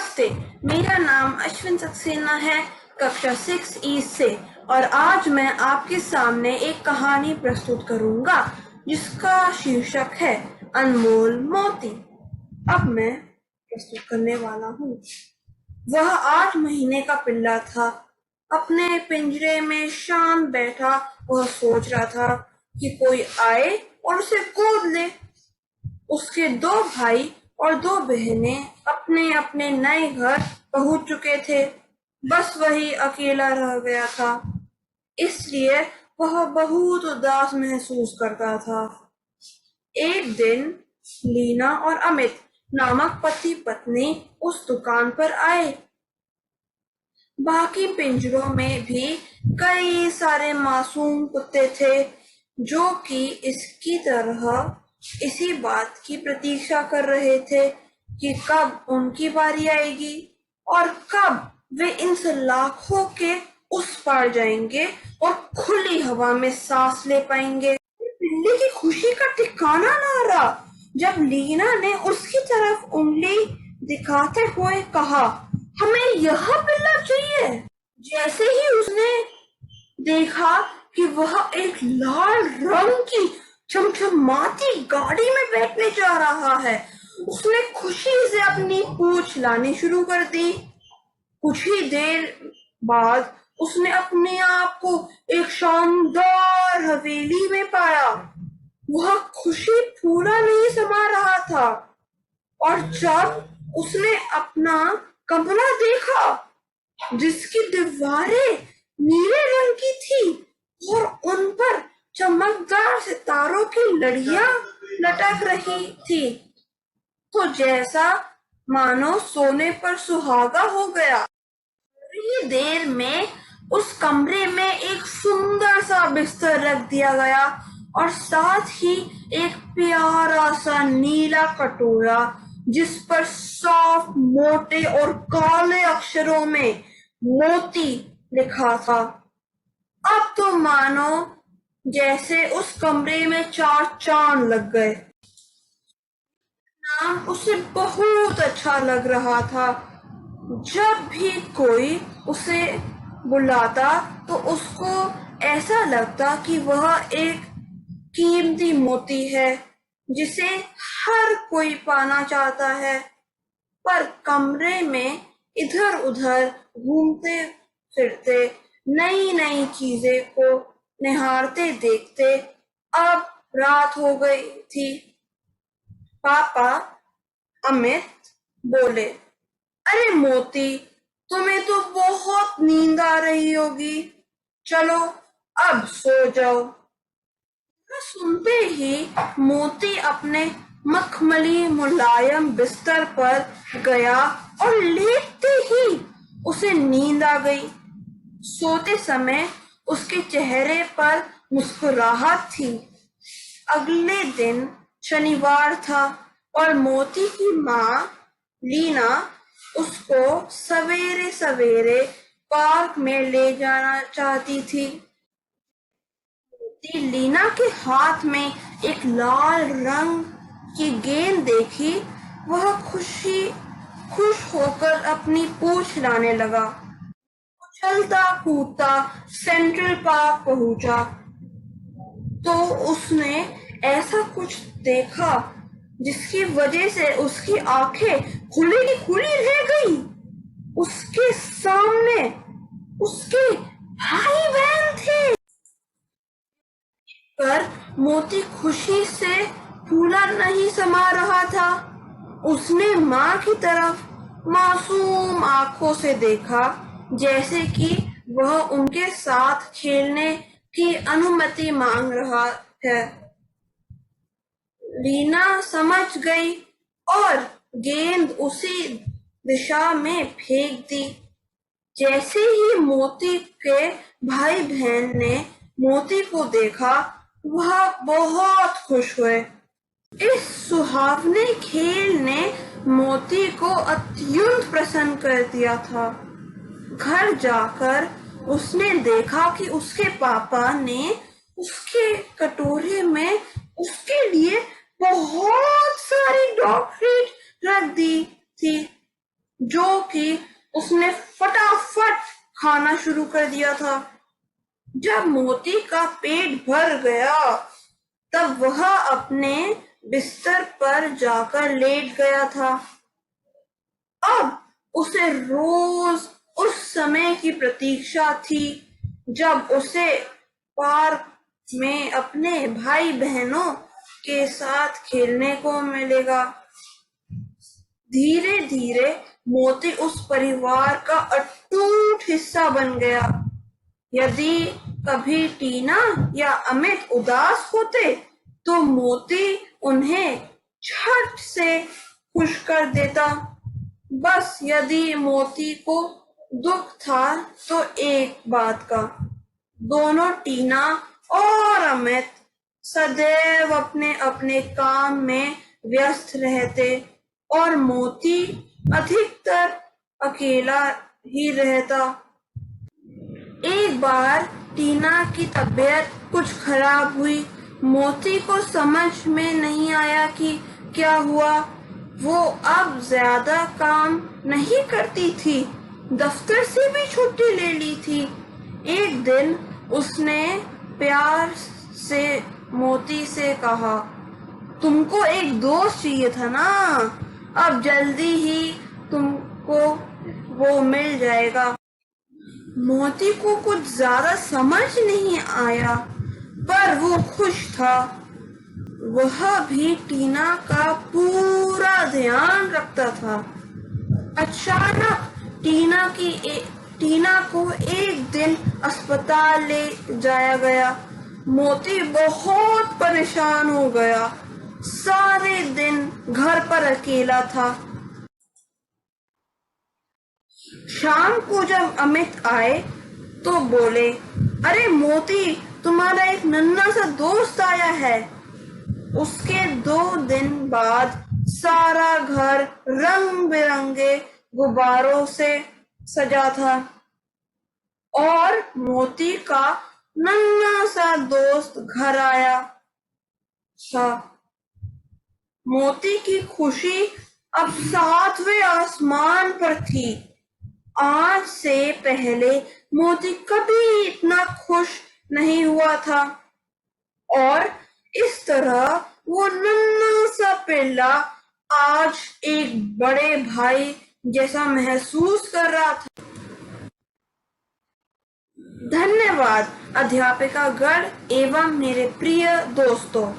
नमस्ते, मेरा नाम अश्विन सक्सेना है, कक्षा 6E से। और आज मैं आपके सामने एक कहानी प्रस्तुत करूंगा जिसका शीर्षक है अनमोल मोती। अब मैं प्रस्तुत करने वाला हूँ। वह 8 महीने का पिल्ला था। अपने पिंजरे में शांत बैठा वह सोच रहा था कि कोई आए और उसे गोद ले। उसके 2 भाई और 2 बहनें अपने अपने नए घर पहुंच चुके थे। बस वही अकेला रह गया था, इसलिए वह बहुत उदास महसूस करता था। एक दिन लीना और अमित नामक पति पत्नी उस दुकान पर आए। बाकी पिंजरों में भी कई सारे मासूम कुत्ते थे जो कि इसकी तरह इसी बात की प्रतीक्षा कर रहे थे कि कब उनकी बारी आएगी और कब वे इन सलाखों के उस पार जाएंगे और खुली हवा में सांस ले पाएंगे। बिल्ली की खुशी का ठिकाना ना रहा जब लीना ने उसकी तरफ उंगली दिखाते हुए कहा, हमें यह बिल्ला चाहिए। जैसे ही उसने देखा कि वह एक लाल रंग की चमचमाती गाड़ी में बैठने जा रहा है, उसने खुशी से अपनी पूंछ लानी शुरू कर दी। कुछ ही देर बाद उसने अपने आप को एक शानदार हवेली में पाया। वह खुशी फूला नहीं समा रहा था और जब उसने अपना कमरा देखा जिसकी दीवारें नीले रंग की थी और उन पर चमकदार सितारों की लड़ियां लटक रही थी, तो जैसा मानो सोने पर सुहागा हो गया। थोड़ी देर में उस कमरे में एक सुंदर सा बिस्तर रख दिया गया और साथ ही एक प्यारा सा नीला कटोरा जिस पर साफ मोटे और काले अक्षरों में मोती लिखा था। अब तो मानो जैसे उस कमरे में 4 चांद लग गए। नाम उसे बहुत अच्छा लग रहा था। जब भी कोई उसे बुलाता तो उसको ऐसा लगता कि वह एक कीमती मोती है जिसे हर कोई पाना चाहता है। पर कमरे में इधर उधर घूमते फिरते नई नई चीजें को निहारते देखते अब रात हो गई थी। पापा अमित बोले, अरे मोती, तुम्हें तो बहुत नींद आ रही होगी, चलो अब सो जाओ। सुनते ही मोती अपने मखमली मुलायम बिस्तर पर गया और लेटते ही उसे नींद आ गई। सोते समय उसके चेहरे पर मुस्कुराहट थी। अगले दिन शनिवार था और मोती की माँ लीना उसको सवेरे सवेरे पार्क में ले जाना चाहती थी। लीना के हाथ में एक लाल रंग की गेंद देखी। वह खुश होकर अपनी पूंछ लाने लगा। उछलता कूदता सेंट्रल पार्क पहुंचा तो उसने ऐसा कुछ देखा जिसकी वजह से उसकी आंखें खुली की खुली रह गई। उसके सामने उसके भाई बहन थे। पर मोती खुशी से फूला नहीं समा रहा था। उसने माँ की तरफ मासूम आंखों से देखा जैसे कि वह उनके साथ खेलने की अनुमति मांग रहा है। लीना समझ गई और गेंद उसी दिशा में फेंक दी। जैसे ही मोती के भाई बहन ने मोती को देखा, वह बहुत खुश हुए। इस सुहावने खेल ने मोती को अत्यंत प्रसन्न कर दिया था। घर जाकर उसने देखा कि उसके पापा ने उसके कटोरे में उसके लिए बहुत सारी डॉग ट्रीट रख दी थी। जो कि उसने फटाफट खाना शुरू कर दिया था। जब मोती का पेट भर गया तब वह अपने बिस्तर पर जाकर लेट गया था। अब उसे रोज उस समय की प्रतीक्षा थी जब उसे पार्क में अपने भाई बहनों के साथ खेलने को मिलेगा। धीरे धीरे मोती उस परिवार का अटूट हिस्सा बन गया। यदि कभी टीना या अमित उदास होते तो मोती उन्हें झट से खुश कर देता। बस यदि मोती को दुख था तो एक बात का, दोनों टीना और अमित सदैव अपने अपने काम में व्यस्त रहते और मोती अधिकतर अकेला ही रहता। एक बार टीना की तबीयत कुछ खराब हुई। मोती को समझ में नहीं आया कि क्या हुआ। वो अब ज्यादा काम नहीं करती थी, दफ्तर से भी छुट्टी ले ली थी। एक दिन उसने प्यार से मोती से कहा, तुमको एक दोस्त चाहिए था ना, अब जल्दी ही तुमको वो मिल जाएगा। मोती को कुछ ज्यादा समझ नहीं आया पर वो खुश था। वह भी टीना का पूरा ध्यान रखता था। अचानक टीना को एक दिन अस्पताल ले जाया गया। मोती बहुत परेशान हो गया। सारे दिन घर पर अकेला था। शाम को जब अमित आए तो बोले, अरे मोती, तुम्हारा एक नन्हा सा दोस्त आया है। उसके 2 दिन बाद सारा घर रंग बिरंगे गुब्बारों से सजा था और मोती का नन्हा सा दोस्त घर आया था। मोती की खुशी अब 7वें आसमान पर थी। आज से पहले मोती कभी इतना खुश नहीं हुआ था और इस तरह वो नन्हा सा पिल्ला आज एक बड़े भाई जैसा महसूस कर रहा था। धन्यवाद अध्यापिका गण एवं मेरे प्रिय दोस्तों।